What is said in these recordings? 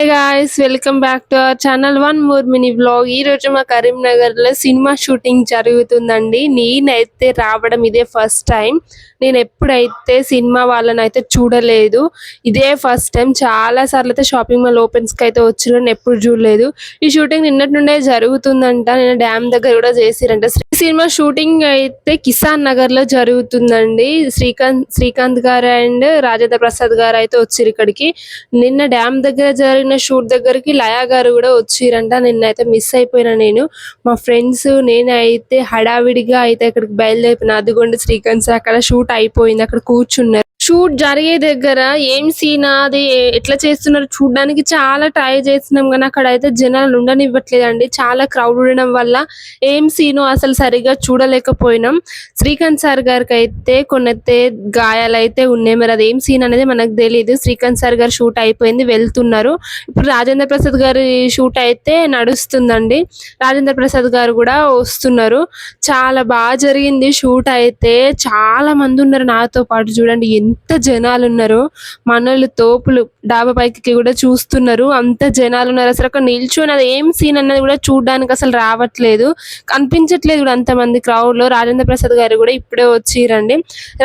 Hey guys welcome back to our channel one more mini vlog. ఈ రోజు మా కరీంనగర్ లో సినిమా షూటింగ్ జరుగుతుందండి. నేనైతే రావడం ఇదే ఫస్ట్ టైం. నేను ఎప్పుడైతే సినిమా వాళ్ళని అయితే చూడలేదు. ఇదే ఫస్ట్ టైం. చాలా సార్లు అయితే షాపింగ్ మాల్ ఓపెన్స్ కి అయితే వచ్చిన ఎప్పుడు చూడలేదు. ఈ షూటింగ్ నిన్నటి నుండే జరుగుతుందంట. నేను డ్యామ్ దగ్గర కూడా చేసిరంట. సినిమా షూటింగ్ అయితే కిసాన్ నగర్ లో జరుగుతుందండి. శ్రీకాంత్ గారు అండ్ రాజేంద్ర ప్రసాద్ గారు అయితే వచ్చారు ఇక్కడికి. నిన్న డ్యామ్ దగ్గర జరిగిన షూట్ దగ్గరికి లయా గారు కూడా వచ్చిరంట. నిన్నైతే మిస్ అయిపోయినా నేను. మా ఫ్రెండ్స్ నేనైతే హడావిడిగా అయితే ఇక్కడికి బయలుదేరిపోయిన. అదిగోండి శ్రీకాంత్ సార్ అక్కడ షూట్ అయిపోయింది. అక్కడ కూర్చున్నారు. షూట్ జరిగే దగ్గర ఏం సీన్ అది ఎట్లా చేస్తున్నారు చూడడానికి చాలా ట్రై చేస్తున్నాం, కానీ అక్కడ అయితే జనాలు ఉండనివ్వట్లేదండి. చాలా క్రౌడ్ ఉండడం వల్ల ఏం సీను అసలు సరిగా చూడలేకపోయినాం. శ్రీకాంత్ సార్ గారికి అయితే కొన్నైతే గాయాలు అయితే ఉన్నాయి. మరి అది ఏం సీన్ అనేది మనకు తెలియదు. శ్రీకాంత్ సార్ గారు షూట్ అయిపోయింది, వెళ్తున్నారు. ఇప్పుడు రాజేంద్ర ప్రసాద్ గారి షూట్ అయితే నడుస్తుందండి. రాజేంద్ర ప్రసాద్ గారు కూడా వస్తున్నారు. చాలా బాగా జరిగింది షూట్ అయితే. చాలా మంది ఉన్నారు నాతో పాటు. చూడండి ఎంత జనాలు ఉన్నారు. మనోళ్ళు తోపులు డాబా పైకి కూడా చూస్తున్నారు. అంత జనాలు ఉన్నారు. అసలు అక్కడ నిల్చొని అది ఏం సీన్ అన్నది కూడా చూడడానికి అసలు రావట్లేదు, కనిపించట్లేదు కూడా అంతమంది క్రౌడ్ లో. రాజేంద్ర ప్రసాద్ గారు కూడా ఇప్పుడే వచ్చిరండి.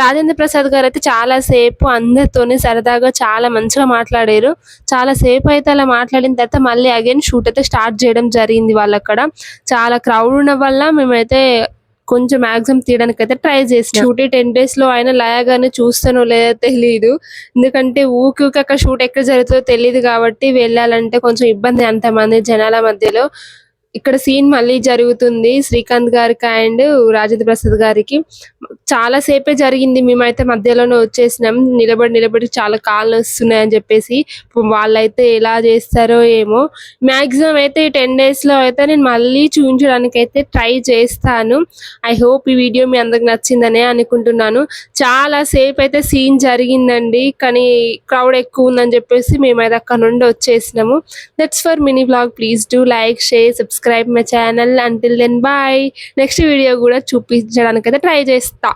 రాజేంద్ర ప్రసాద్ గారు అయితే చాలా సేపు అందరితోని సరదాగా చాలా మంచిగా మాట్లాడారు. చాలా సేపు అయితే అలా మాట్లాడిన తర్వాత మళ్ళీ అగైన్ షూట్ అయితే స్టార్ట్ చేయడం జరిగింది. వాళ్ళు అక్కడ చాలా క్రౌడ్ ఉన్న వల్ల మేమైతే కొంచెం మాక్సిమం తీయడానికి అయితే ట్రై చేసిన. షూట్ 10 days లో ఆయన లయగానే చూస్తానో లేదో తెలియదు. ఎందుకంటే ఊకి అక్కడ షూట్ ఎక్కడ జరుగుతుందో తెలియదు కాబట్టి వెళ్ళాలంటే కొంచెం ఇబ్బంది అంతమంది జనాల మధ్యలో. ఇక్కడ సీన్ మళ్ళీ జరుగుతుంది శ్రీకాంత్ గారికి అండ్ రాజేంద్ర ప్రసాద్ గారికి. చాలా సేపే జరిగింది. మేమైతే మధ్యలోనే వచ్చేసినాం. నిలబడి చాలా కాళ్ళు వస్తున్నాయి అని చెప్పేసి వాళ్ళైతే ఎలా చేస్తారో ఏమో. మాక్సిమం అయితే ఈ 10 days లో అయితే నేను మళ్ళీ చూపించడానికి అయితే ట్రై చేస్తాను. ఐ హోప్ ఈ వీడియో మీ అందరికి నచ్చిందనే అనుకుంటున్నాను. చాలా సేపు అయితే సీన్ జరిగిందండి, కానీ క్రౌడ్ ఎక్కువ ఉందని చెప్పేసి మేమైతే అక్కడ నుండి వచ్చేసినాము. That's for mini vlog. Please do like, share, subscribe my channel. Until then bye. Next video కూడా చూపించడానికి అయితే ట్రై చేస్తా.